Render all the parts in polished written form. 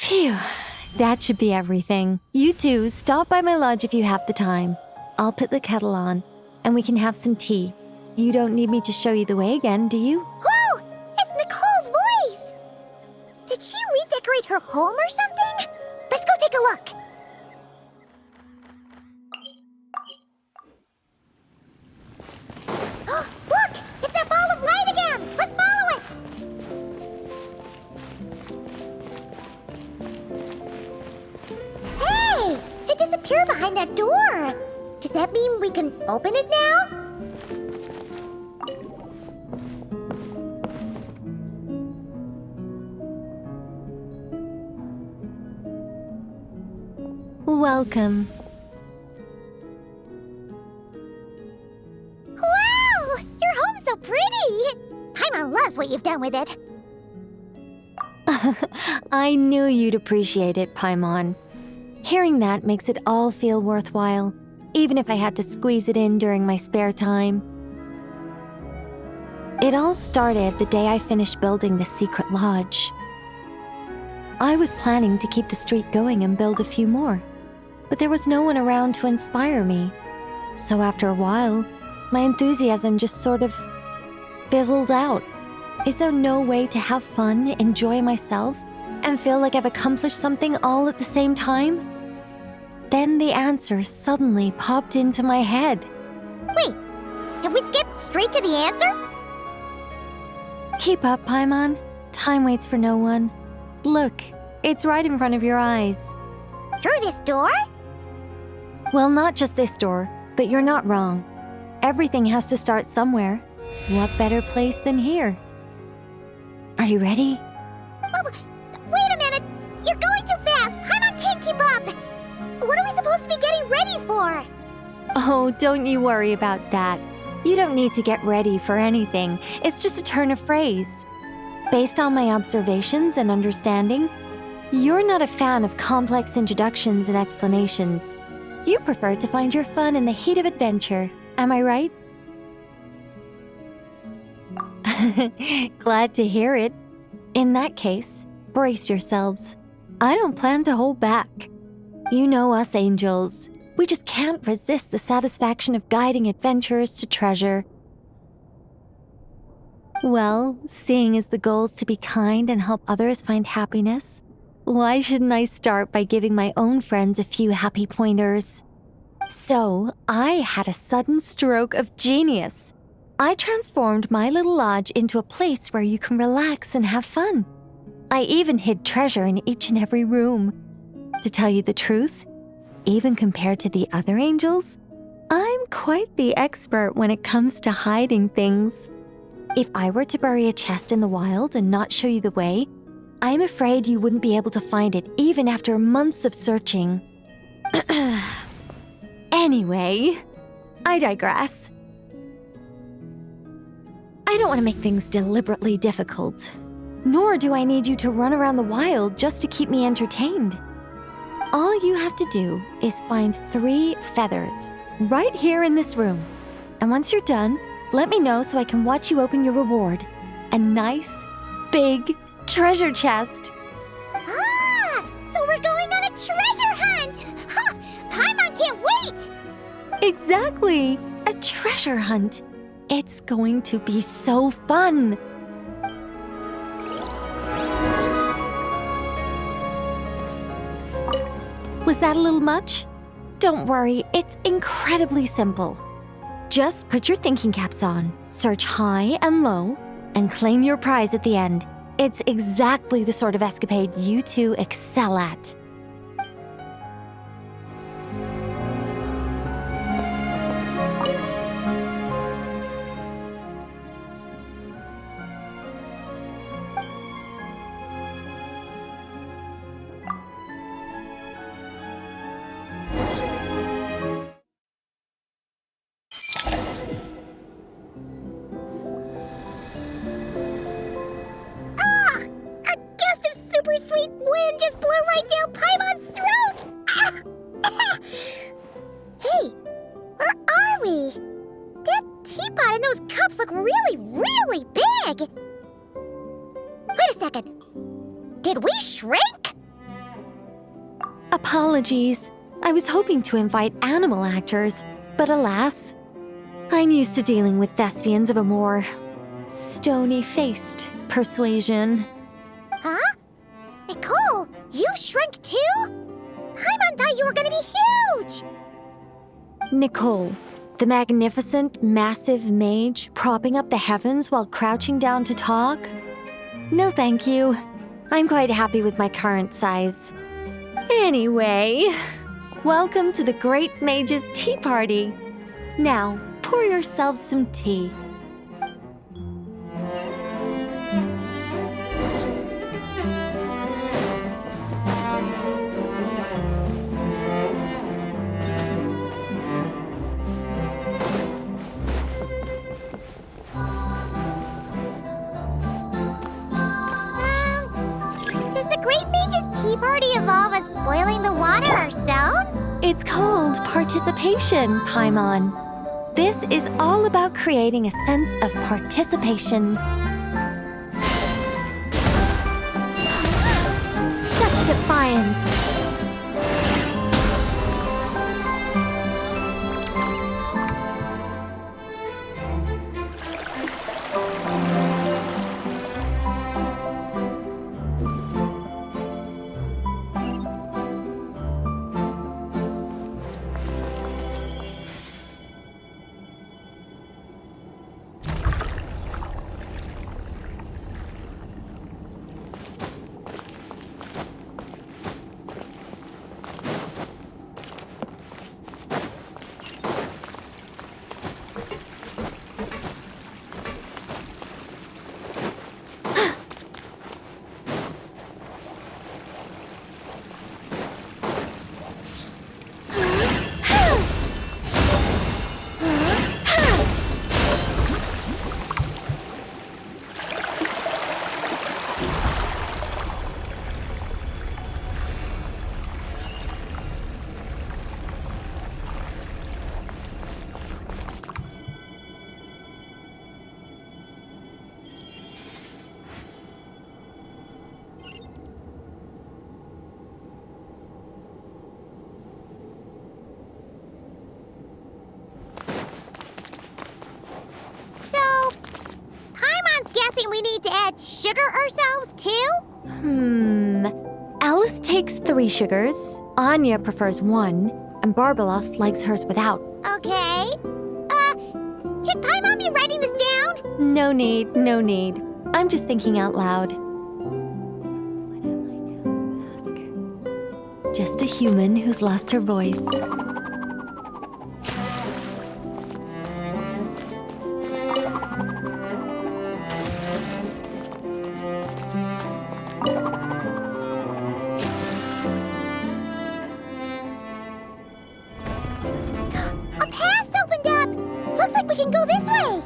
Phew, that should be everything. You two, stop by my lodge if you have the time. I'll put the kettle on, and we can have some tea. You don't need me to show you the way again, do you? Whoa! It's Nicole's voice! Did she redecorate her home or something? Let's go take a look. Look! It's that ball of light again! Let's follow it! Hey! It disappeared behind that door! Does that mean we can open it now? Welcome. Wow! Your home's so pretty! Paimon loves what you've done with it. I knew you'd appreciate it, Paimon. Hearing that makes it all feel worthwhile, even if I had to squeeze it in during my spare time. It all started the day I finished building the secret lodge. I was planning to keep the streak going and build a few more, but there was no one around to inspire me. So after a while, my enthusiasm just sort of fizzled out. Is there no way to have fun, enjoy myself, and feel like I've accomplished something all at the same time? Then the answer suddenly popped into my head. Wait, have we skipped straight to the answer? Keep up, Paimon. Time waits for no one. Look, it's right in front of your eyes. Through this door? Well, not just this door, but you're not wrong. Everything has to start somewhere. What better place than here? Are you ready? Oh, wait a minute! You're going too fast! Paimon can't keep up! What are we supposed to be getting ready for? Oh, don't you worry about that. You don't need to get ready for anything. It's just a turn of phrase. Based on my observations and understanding, you're not a fan of complex introductions and explanations. You prefer to find your fun in the heat of adventure. Am I right? Glad to hear it. In that case, brace yourselves. I don't plan to hold back. You know us angels. We just can't resist the satisfaction of guiding adventurers to treasure. Well, seeing as the goal is to be kind and help others find happiness, why shouldn't I start by giving my own friends a few happy pointers? So, I had a sudden stroke of genius. I transformed my little lodge into a place where you can relax and have fun. I even hid treasure in each and every room. To tell you the truth, even compared to the other angels, I'm quite the expert when it comes to hiding things. If I were to bury a chest in the wild and not show you the way, I'm afraid you wouldn't be able to find it even after months of searching. Anyway, I digress. I don't want to make things deliberately difficult, nor do I need you to run around the wild just to keep me entertained. All you have to do is find 3 feathers right here in this room. And once you're done, let me know so I can watch you open your reward. A nice, big treasure chest. Ah! So we're going on a treasure hunt! Ha! Paimon can't wait! Exactly! A treasure hunt. It's going to be so fun! Was that a little much? Don't worry, it's incredibly simple. Just put your thinking caps on, search high and low, and claim your prize at the end. It's exactly the sort of escapade you two excel at. Super sweet wind just blew right down Paimon's throat! Ah! Hey, where are we? That teapot and those cups look really, really big! Wait a second. Did we shrink? Apologies. I was hoping to invite animal actors, but alas, I'm used to dealing with thespians of a more stony-faced persuasion. Huh? Nicole, you shrunk too? Paimon thought you were gonna be huge! Nicole, the magnificent, massive mage propping up the heavens while crouching down to talk? No thank you. I'm quite happy with my current size. Anyway, welcome to the Great Mage's Tea Party. Now, pour yourselves some tea. Does the Great Mage's Tea Party involve us boiling the water ourselves? It's called participation, Paimon. This is all about creating a sense of participation. Such defiance! We need to add sugar ourselves too? Alice takes 3 sugars, Anya prefers 1, and Barbeloth likes hers without. Okay. Should Paimon be writing this down? No need, no need. I'm just thinking out loud. What am I now, ask? Just a human who's lost her voice. We can go this way!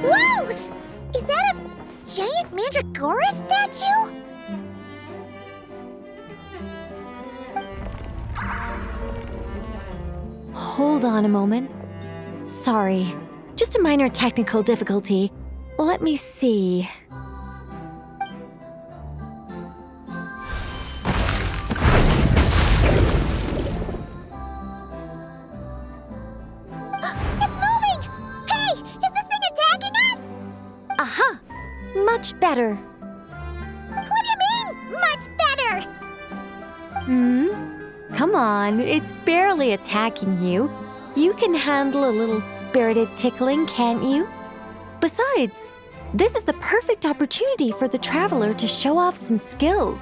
Whoa! Is that a giant Mandragora statue? Hold on a moment. Sorry, just a minor technical difficulty. Let me see. It's moving! Hey, is this thing attacking us? Aha! Much better. What do you mean, much better? Come on, it's barely attacking you. You can handle a little spirited tickling, can't you? Besides, this is the perfect opportunity for the traveler to show off some skills.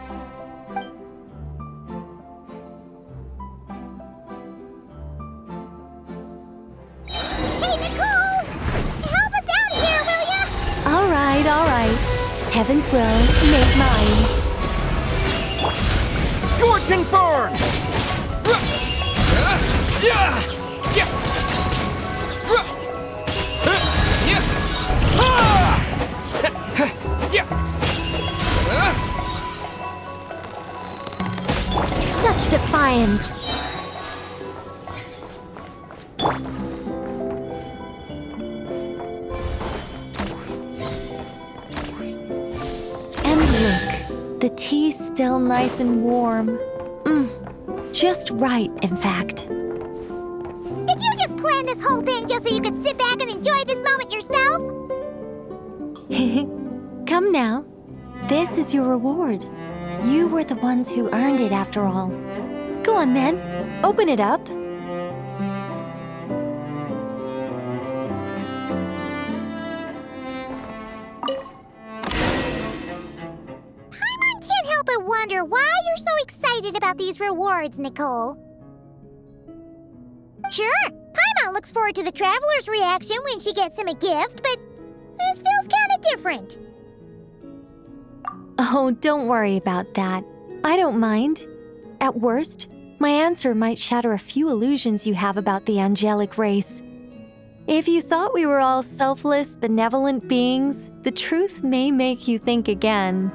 Hey, Nicole! Help us out here, will ya? All right. Heaven's will, make mine. Scorch and burn! such defiance! And look, the tea's still nice and warm. Just right, in fact. Did you just plan this whole thing just so you could sit back and enjoy this moment yourself? Come now. This is your reward. You were the ones who earned it after all. Go on then, open it up. Paimon can't help but wonder why you're so excited about these rewards, Nicole. Sure, Paimon looks forward to the traveler's reaction when she gets him a gift, but this feels kind of different. Oh, don't worry about that. I don't mind. At worst, my answer might shatter a few illusions you have about the angelic race. If you thought we were all selfless, benevolent beings, the truth may make you think again.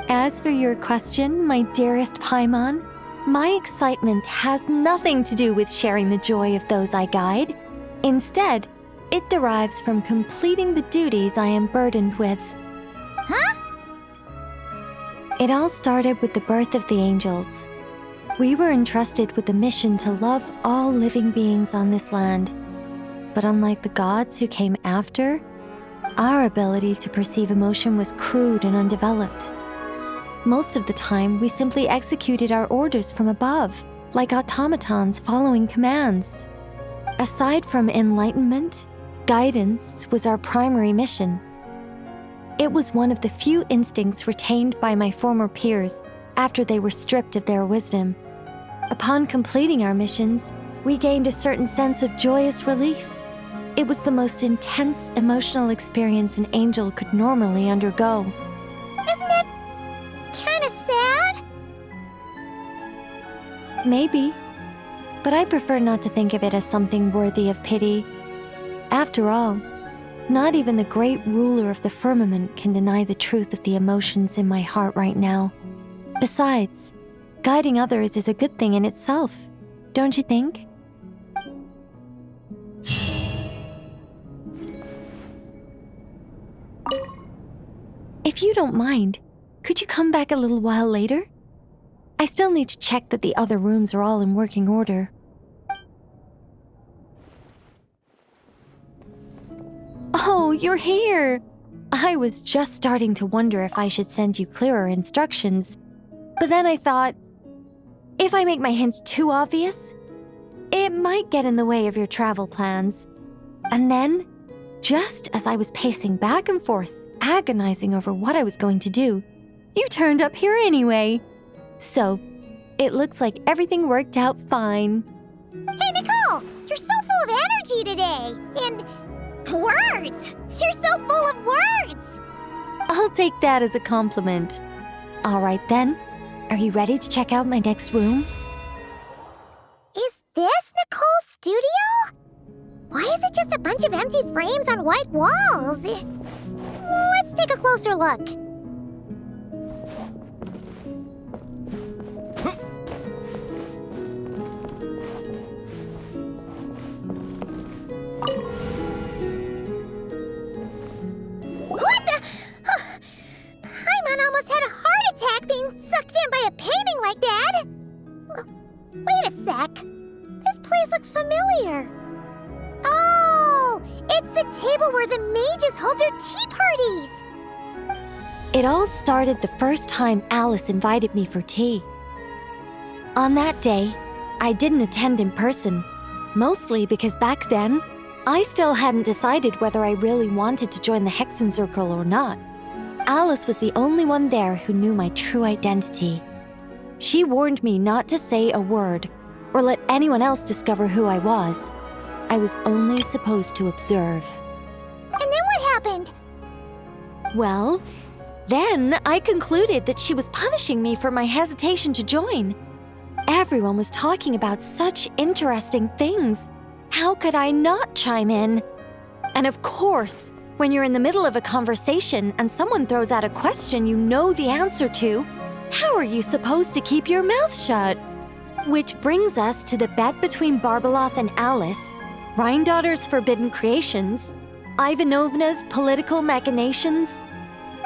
As for your question, my dearest Paimon, my excitement has nothing to do with sharing the joy of those I guide. Instead, it derives from completing the duties I am burdened with. Huh? It all started with the birth of the angels. We were entrusted with the mission to love all living beings on this land. But unlike the gods who came after, our ability to perceive emotion was crude and undeveloped. Most of the time, we simply executed our orders from above, like automatons following commands. Aside from enlightenment, guidance was our primary mission. It was one of the few instincts retained by my former peers after they were stripped of their wisdom. Upon completing our missions, we gained a certain sense of joyous relief. It was the most intense emotional experience an angel could normally undergo. Isn't it kind of sad? Maybe, but I prefer not to think of it as something worthy of pity. After all, not even the great ruler of the firmament can deny the truth of the emotions in my heart right now. Besides, guiding others is a good thing in itself, don't you think? If you don't mind, could you come back a little while later? I still need to check that the other rooms are all in working order. Oh, you're here! I was just starting to wonder if I should send you clearer instructions. But then I thought, if I make my hints too obvious, it might get in the way of your travel plans. And then, just as I was pacing back and forth, agonizing over what I was going to do, you turned up here anyway. So, it looks like everything worked out fine. Hey, Nicole! You're so full of energy today! And words! You're so full of words! I'll take that as a compliment. All right then, are you ready to check out my next room? Is this Nicole's studio? Why is it just a bunch of empty frames on white walls? Let's take a closer look. What the? Paimon almost had a heart attack being sucked in by a painting like that. Wait a sec. This place looks familiar. Oh, it's the table where the mages hold their tea parties. It all started the first time Alice invited me for tea. On that day, I didn't attend in person, mostly because back then, I still hadn't decided whether I really wanted to join the Hexen Circle or not. Alice was the only one there who knew my true identity. She warned me not to say a word or let anyone else discover who I was. I was only supposed to observe. And then what happened? Well, then I concluded that she was punishing me for my hesitation to join. Everyone was talking about such interesting things. How could I not chime in? And of course, when you're in the middle of a conversation and someone throws out a question you know the answer to, how are you supposed to keep your mouth shut? Which brings us to the bet between Barbeloth and Alice, Rhindaughter's forbidden creations, Ivanovna's political machinations.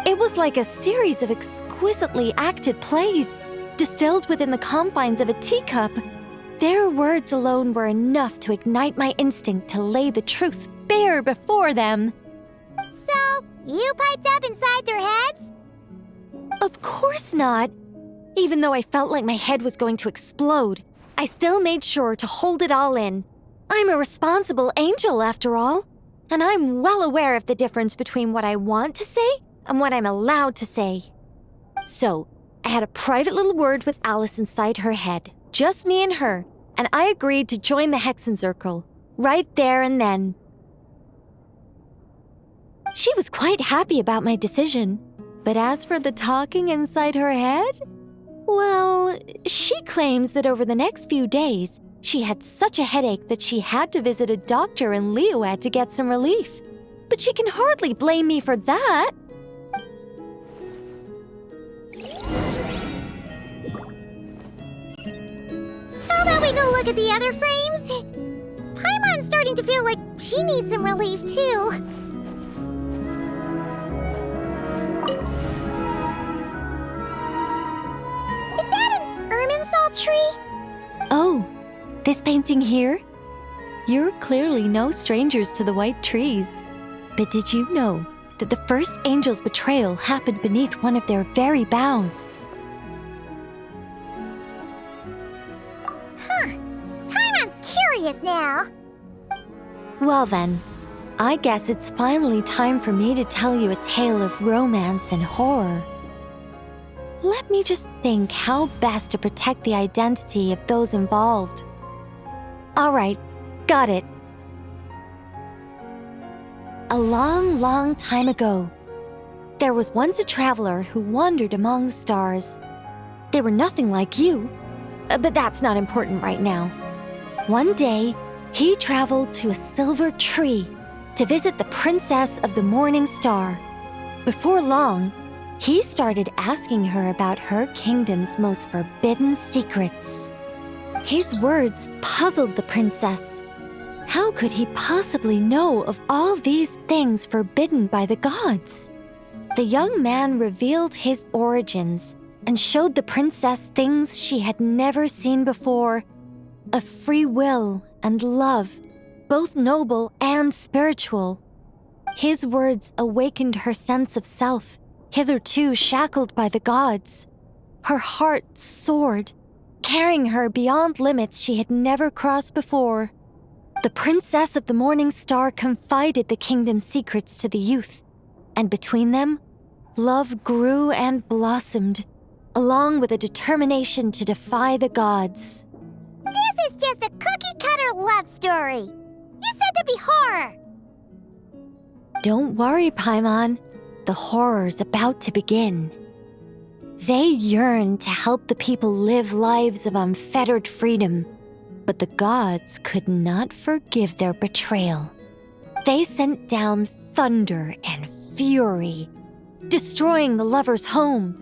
It was like a series of exquisitely acted plays, distilled within the confines of a teacup. Their words alone were enough to ignite my instinct to lay the truth bare before them. So, you piped up inside their heads? Of course not. Even though I felt like my head was going to explode, I still made sure to hold it all in. I'm a responsible angel, after all, and I'm well aware of the difference between what I want to say and what I'm allowed to say. So, I had a private little word with Alice inside her head, just me and her, and I agreed to join the Hexenzirkel, right there and then. She was quite happy about my decision, but as for the talking inside her head, well, she claims that over the next few days, she had such a headache that she had to visit a doctor in Liyue to get some relief. But she can hardly blame me for that. How about we go look at the other frames? Paimon's starting to feel like she needs some relief, too. Is that an Irminsul tree? Oh, this painting here? You're clearly no strangers to the white trees. But did you know that the first angel's betrayal happened beneath one of their very boughs? Huh. Paimon's curious now. Well then, I guess it's finally time for me to tell you a tale of romance and horror. Let me just think how best to protect the identity of those involved. All right, got it. A long, long time ago, there was once a traveler who wandered among the stars. They were nothing like you, but that's not important right now. One day, he traveled to a silver tree to visit the princess of the morning star. Before long, he started asking her about her kingdom's most forbidden secrets. His words puzzled the princess. How could he possibly know of all these things forbidden by the gods? The young man revealed his origins and showed the princess things she had never seen before: a free will and love, both noble and spiritual. His words awakened her sense of self, hitherto shackled by the gods. Her heart soared, carrying her beyond limits she had never crossed before. The princess of the morning star confided the kingdom's secrets to the youth, and between them, love grew and blossomed, along with a determination to defy the gods. This is just a cookie-cutter love story. You said there'd be horror. Don't worry, Paimon. The horror's about to begin. They yearned to help the people live lives of unfettered freedom, but the gods could not forgive their betrayal. They sent down thunder and fury, destroying the lovers' home.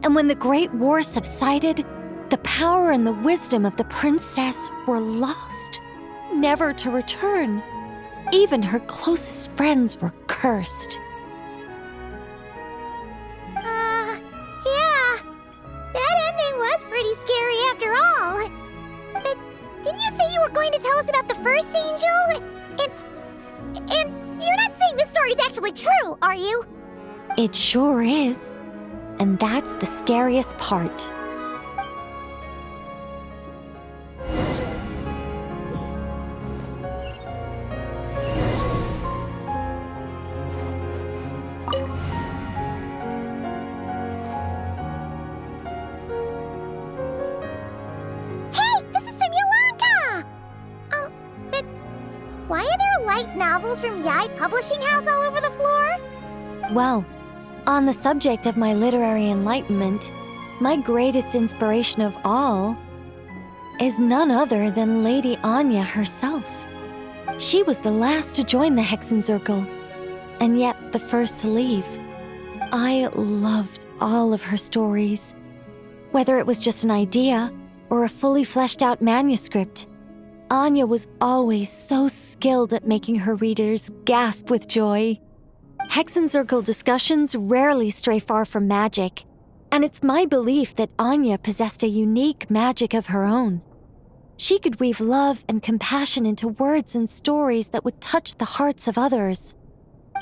And when the Great War subsided, the power and the wisdom of the princess were lost, never to return. Even her closest friends were cursed. Yeah. That ending was pretty scary after all. But didn't you say you were going to tell us about the first angel? And you're not saying this story's actually true, are you? It sure is. And that's the scariest part. Why are there light novels from Yai Publishing House all over the floor? Well, on the subject of my literary enlightenment, my greatest inspiration of all is none other than Lady Anya herself. She was the last to join the Hexenzirkel, and yet the first to leave. I loved all of her stories. Whether it was just an idea, or a fully fleshed out manuscript. Anya was always so skilled at making her readers gasp with joy. Hexen Circle discussions rarely stray far from magic, and it's my belief that Anya possessed a unique magic of her own. She could weave love and compassion into words and stories that would touch the hearts of others.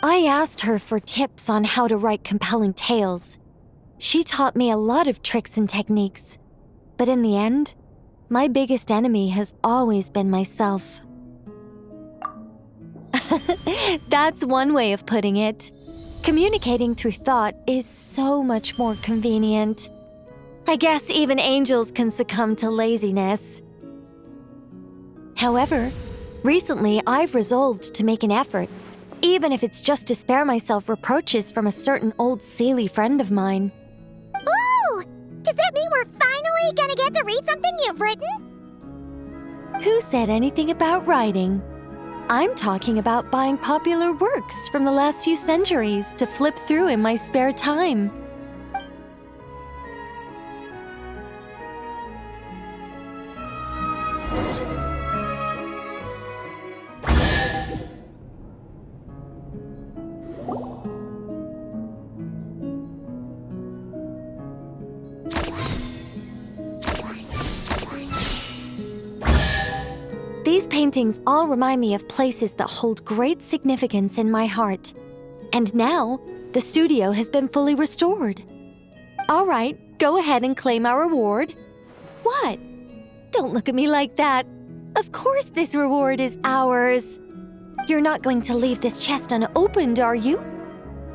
I asked her for tips on how to write compelling tales. She taught me a lot of tricks and techniques, but in the end, my biggest enemy has always been myself. That's one way of putting it. Communicating through thought is so much more convenient. I guess even angels can succumb to laziness. However, recently I've resolved to make an effort, even if it's just to spare myself reproaches from a certain old Seelie friend of mine. Ooh! Does that mean we're finally gonna get to read something you've written? Who said anything about writing? I'm talking about buying popular works from the last few centuries to flip through in my spare time. These paintings all remind me of places that hold great significance in my heart. And now, the studio has been fully restored. All right, go ahead and claim our reward. What? Don't look at me like that. Of course this reward is ours. You're not going to leave this chest unopened, are you?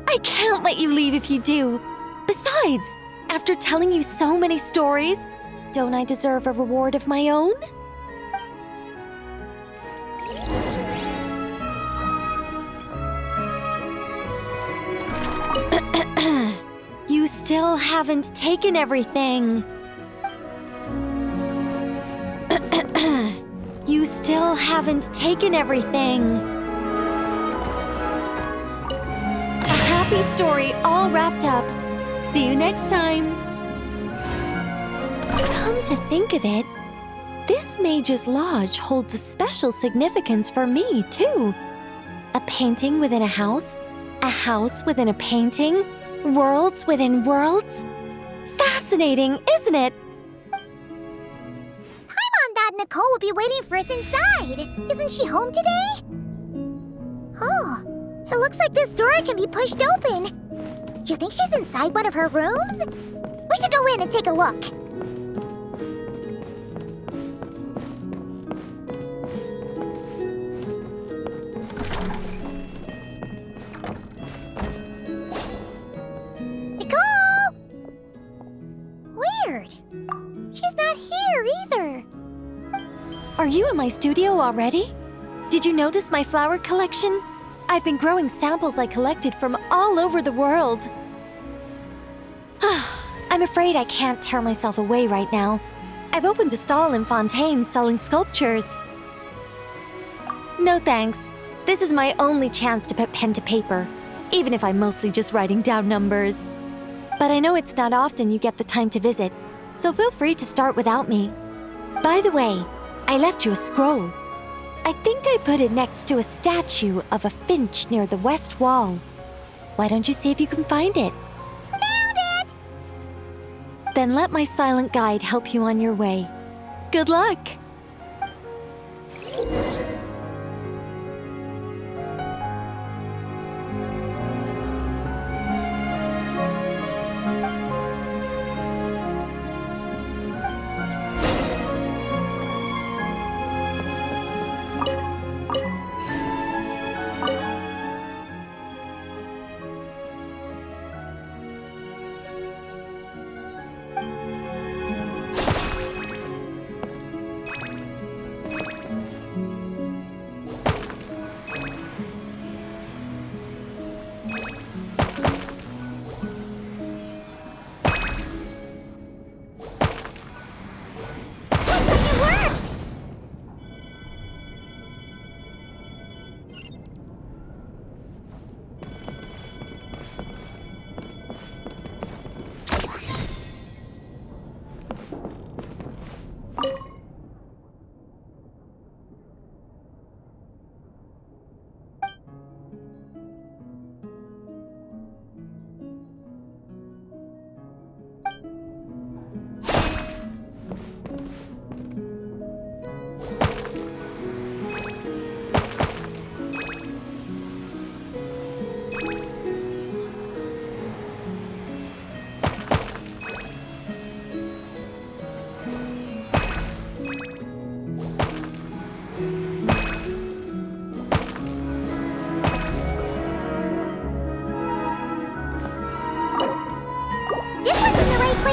I can't let you leave if you do. Besides, after telling you so many stories, don't I deserve a reward of my own? You still haven't taken everything. You still haven't taken everything. A happy story all wrapped up. See you next time. Come to think of it, this Mage's Lodge holds a special significance for me, too. A painting within a house within a painting, worlds within worlds. Fascinating, isn't it? Paimon thought Nicole would be waiting for us inside. Isn't she home today? Oh, it looks like this door can be pushed open. Do you think she's inside one of her rooms? We should go in and take a look. She's not here either. Are you in my studio already? Did you notice my flower collection? I've been growing samples I collected from all over the world. I'm afraid I can't tear myself away right now. I've opened a stall in Fontaine selling sculptures. No thanks. This is my only chance to put pen to paper, even if I'm mostly just writing down numbers. But I know it's not often you get the time to visit, so feel free to start without me. By the way, I left you a scroll. I think I put it next to a statue of a finch near the west wall. Why don't you see if you can find it? Found it! Then let my silent guide help you on your way. Good luck!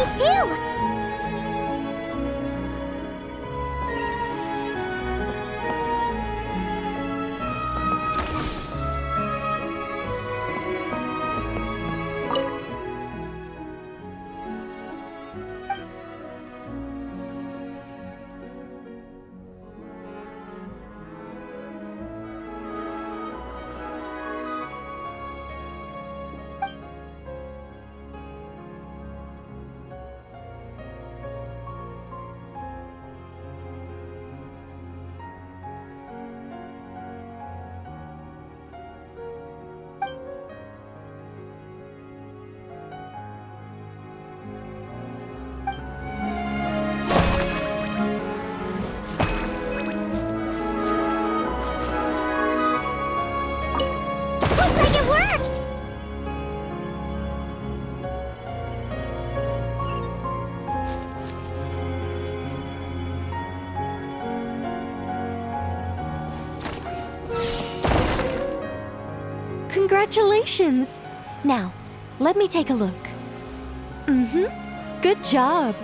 place too. Looks like it worked! Congratulations! Now, let me take a look. Good job.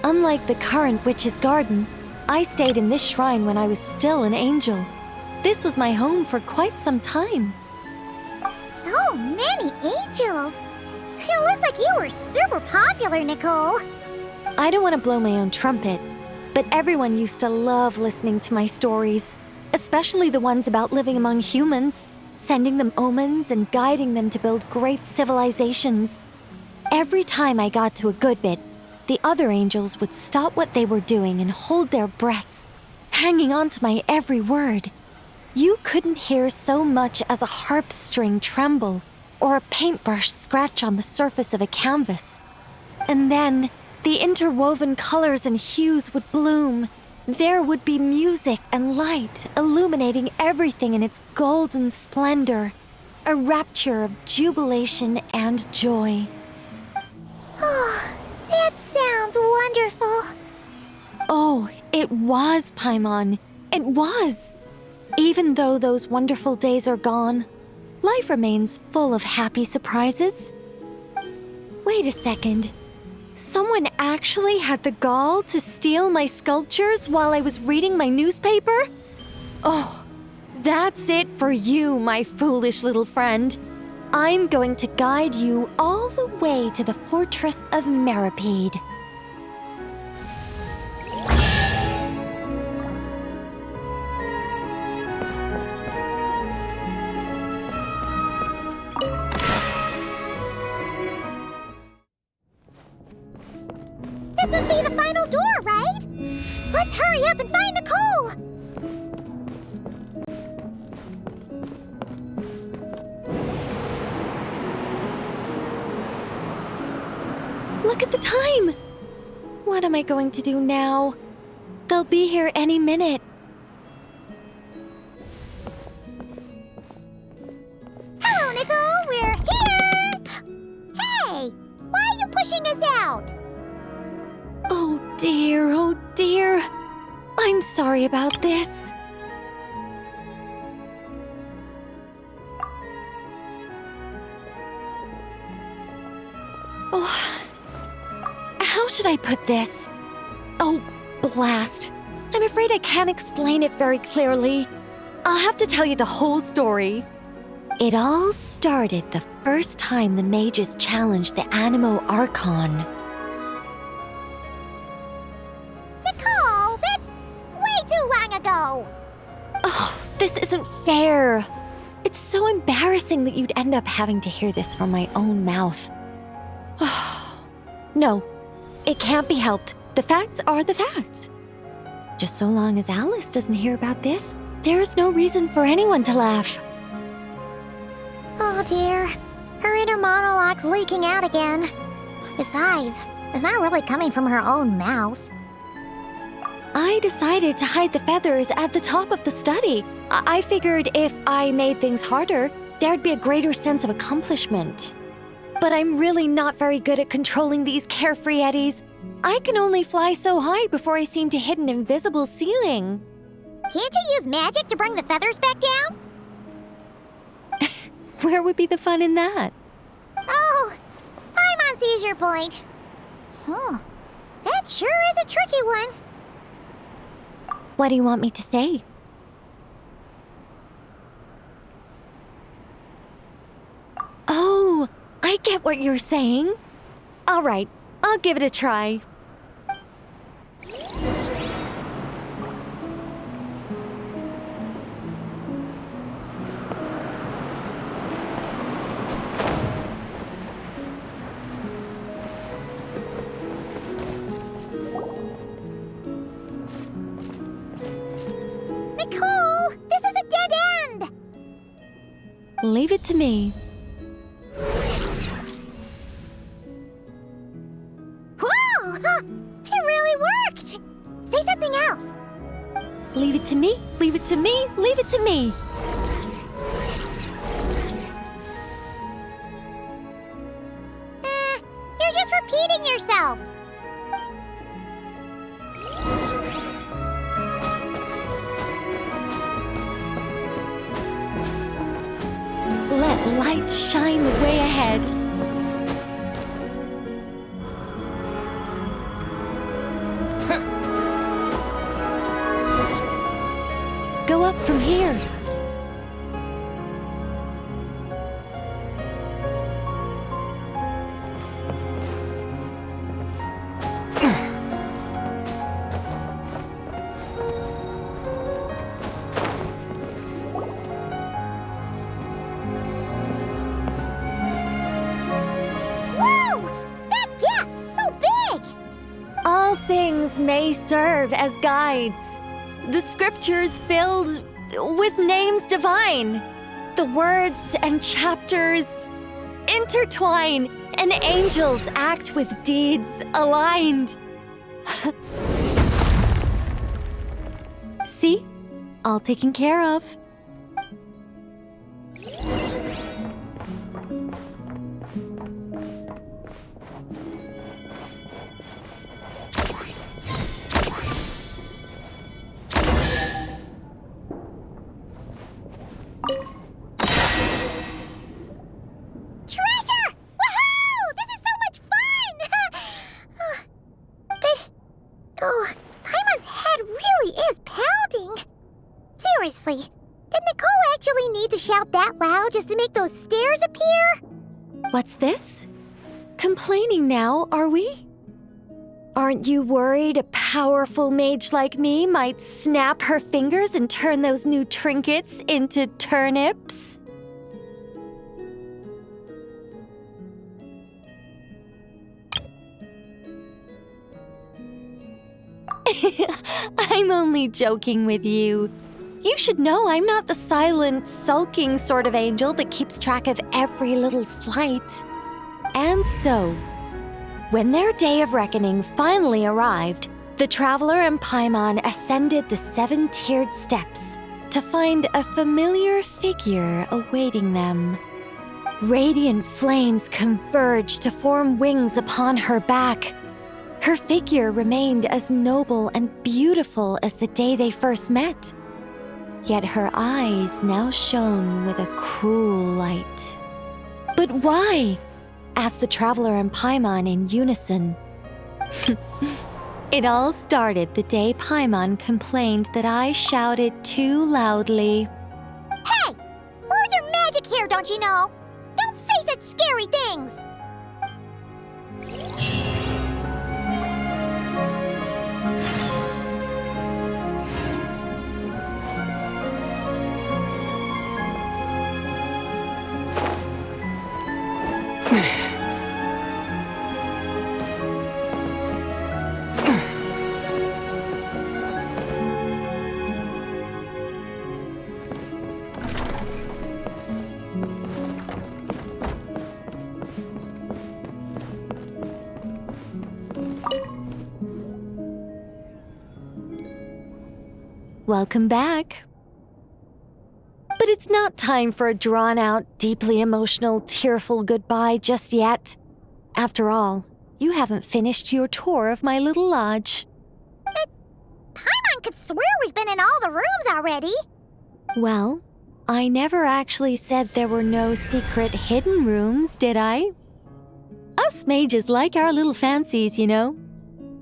Unlike the current witch's garden, I stayed in this shrine when I was still an angel. This was my home for quite some time. So many angels! It looks like you were super popular, Nicole. I don't want to blow my own trumpet, but everyone used to love listening to my stories, especially the ones about living among humans, sending them omens and guiding them to build great civilizations. Every time I got to a good bit, the other angels would stop what they were doing and hold their breaths, hanging on to my every word. You couldn't hear so much as a harp string tremble or a paintbrush scratch on the surface of a canvas. And then, the interwoven colors and hues would bloom. There would be music and light illuminating everything in its golden splendor, a rapture of jubilation and joy. Oh, that sounds wonderful. Oh, it was, Paimon. It was. Even though those wonderful days are gone, life remains full of happy surprises. Wait a second. Someone actually had the gall to steal my sculptures while I was reading my newspaper? Oh, that's it for you, my foolish little friend. I'm going to guide you all the way to the fortress of Meripede. This must be the final door, right? Let's hurry up and find Nicole! Look at the time! What am I going to do now? They'll be here any minute. Hello, Nicole! We're here! Hey! Why are you pushing us out? Oh dear. I'm sorry about this. Oh, how should I put this? Oh, blast. I'm afraid I can't explain it very clearly. I'll have to tell you the whole story. It all started the first time the mages challenged the Animo Archon. Nicole, that's way too long ago! Oh, this isn't fair. It's so embarrassing that you'd end up having to hear this from my own mouth. No, it can't be helped. The facts are the facts. Just so long as Alice doesn't hear about this, there's no reason for anyone to laugh. Oh dear, her inner monologue's leaking out again. Besides, it's not really coming from her own mouth. I decided to hide the feathers at the top of the study. I figured if I made things harder, there'd be a greater sense of accomplishment. But I'm really not very good at controlling these carefree eddies. I can only fly so high before I seem to hit an invisible ceiling. Can't you use magic to bring the feathers back down? Where would be the fun in that? Oh, Paimon sees your point. Huh. That sure is a tricky one. What do you want me to say? Oh, I get what you're saying. All right, I'll give it a try. Nicole, this is a dead end. Leave it to me. Whoa! It really worked! Say something else. Leave it to me, leave it to me, leave it to me. You're just repeating yourself. Let light shine the way ahead. Go up from here. Whoa! That gap's so big! All things may serve as guides. The scriptures filled with names divine. The words and chapters intertwine, and angels act with deeds aligned. See? All taken care of. Treasure! Woohoo! This is so much fun! but, Paimon's head really is pounding. Seriously, did Nicole actually need to shout that loud just to make those stairs appear? What's this? Complaining now, are we? Aren't you worried a powerful mage like me might snap her fingers and turn those new trinkets into turnips? I'm only joking with you. You should know I'm not the silent, sulking sort of angel that keeps track of every little slight. And so, when their day of reckoning finally arrived, the traveler and Paimon ascended the 7-tiered steps to find a familiar figure awaiting them. Radiant flames converged to form wings upon her back. Her figure remained as noble and beautiful as the day they first met. Yet her eyes now shone with a cruel light. But why? Asked the traveler and Paimon in unison. It all started the day Paimon complained that I shouted too loudly. Hey! Words are magic here, don't you know? Don't say such scary things! Welcome back. But it's not time for a drawn-out, deeply emotional, tearful goodbye just yet. After all, you haven't finished your tour of my little lodge. But Paimon could swear we've been in all the rooms already. Well, I never actually said there were no secret hidden rooms, did I? A Us mages like our little fancies, you know.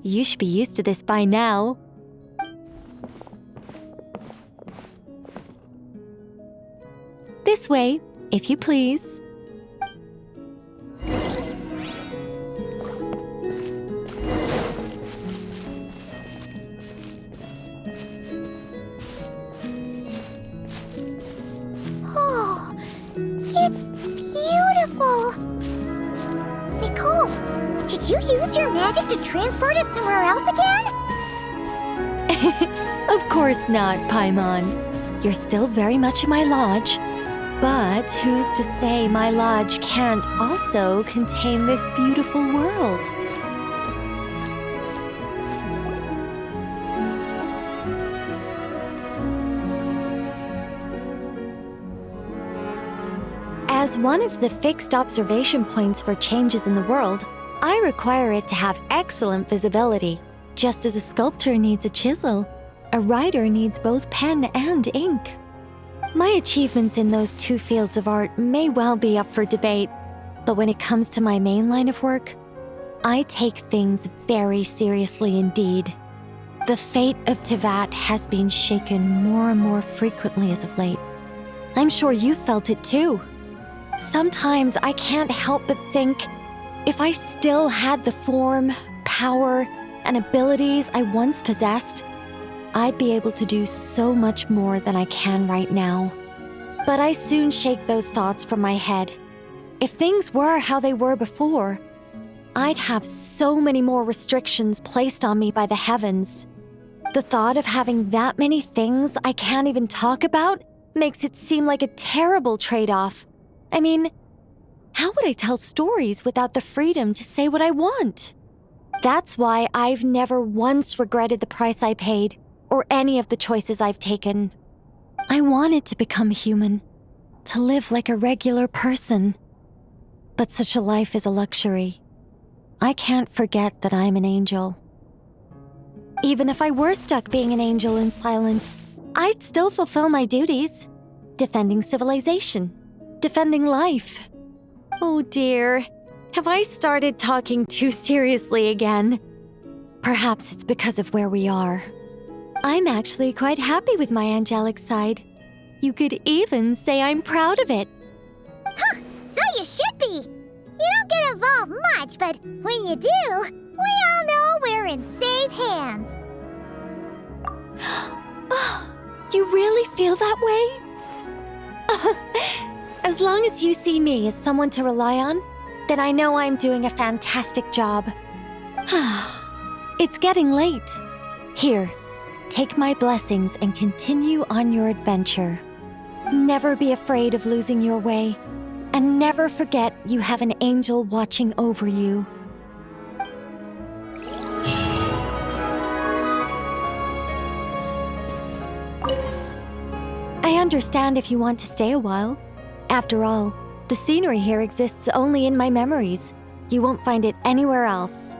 You should be used to this by now. This way, if you please. Oh, it's beautiful. Nicole, did you use your magic to transport us somewhere else again? Of course not, Paimon. You're still very much in my lodge. But who's to say my lodge can't also contain this beautiful world? As one of the fixed observation points for changes in the world, I require it to have excellent visibility. Just as a sculptor needs a chisel, a writer needs both pen and ink. My achievements in those two fields of art may well be up for debate, but when it comes to my main line of work, I take things very seriously indeed. The fate of Tivat has been shaken more and more frequently as of late. I'm sure you felt it too. Sometimes I can't help but think, if I still had the form, power, and abilities I once possessed, I'd be able to do so much more than I can right now. But I soon shake those thoughts from my head. If things were how they were before, I'd have so many more restrictions placed on me by the heavens. The thought of having that many things I can't even talk about makes it seem like a terrible trade-off. I mean, how would I tell stories without the freedom to say what I want? That's why I've never once regretted the price I paid, or any of the choices I've taken. I wanted to become human, to live like a regular person. But such a life is a luxury. I can't forget that I'm an angel. Even if I were stuck being an angel in silence, I'd still fulfill my duties. Defending civilization, defending life. Oh dear, have I started talking too seriously again? Perhaps it's because of where we are. I'm actually quite happy with my angelic side. You could even say I'm proud of it. Huh, so you should be. You don't get involved much, but when you do, we all know we're in safe hands. You really feel that way? As long as you see me as someone to rely on, then I know I'm doing a fantastic job. It's getting late. Here, take my blessings and continue on your adventure. Never be afraid of losing your way, and never forget you have an angel watching over you. I understand if you want to stay a while. After all, the scenery here exists only in my memories. You won't find it anywhere else.